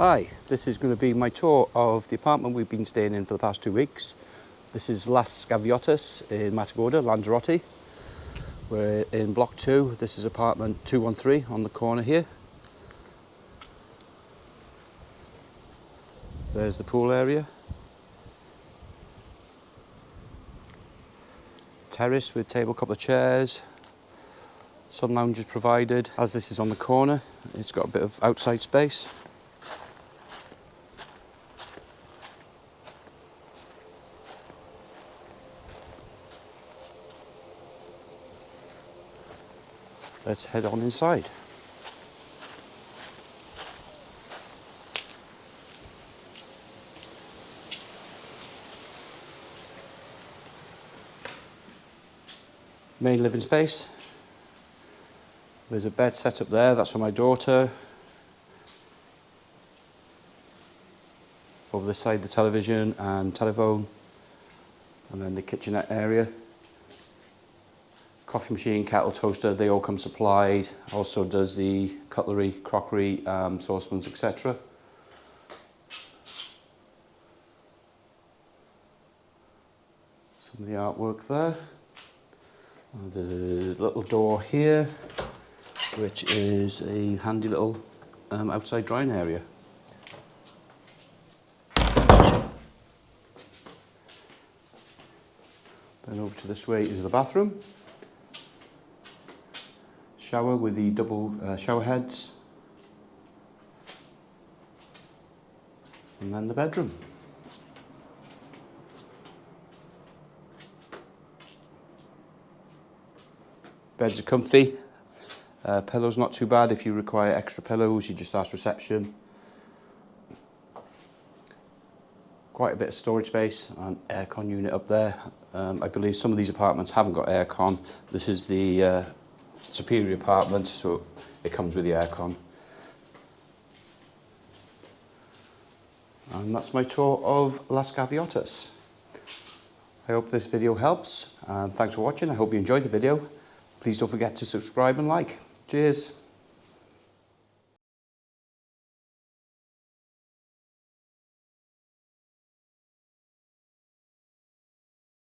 Hi, this is going to be my tour of the apartment we've been staying in for the past 2 weeks. This is Las Gaviotas in Matagorda Lanzarote. We're in block 2. This is apartment 213 on the corner here. There's the pool area. Terrace with table, couple of chairs. Sun lounge is provided. As this is on the corner, it's got a bit of outside space. Let's head on inside. Main living space. There's a bed set up there, that's for my daughter. Over this side, the television and telephone. And then the kitchenette area. Coffee machine, kettle, toaster, they all come supplied. Also does the cutlery, crockery, saucepans, etc. Some of the artwork there. There's a little door here, which is a handy little outside drying area. Then over to this way is the bathroom. Shower with the double shower heads. And then the bedroom. Beds are comfy. Pillows not too bad. If you require extra pillows, you just ask reception. Quite a bit of storage space and aircon unit up there. I believe some of these apartments haven't got aircon. This is the superior apartment, so it comes with the aircon. And that's my tour of Las Gaviotas. I hope this video helps, and thanks for watching. I hope you enjoyed the video. Please don't forget to subscribe and like. Cheers.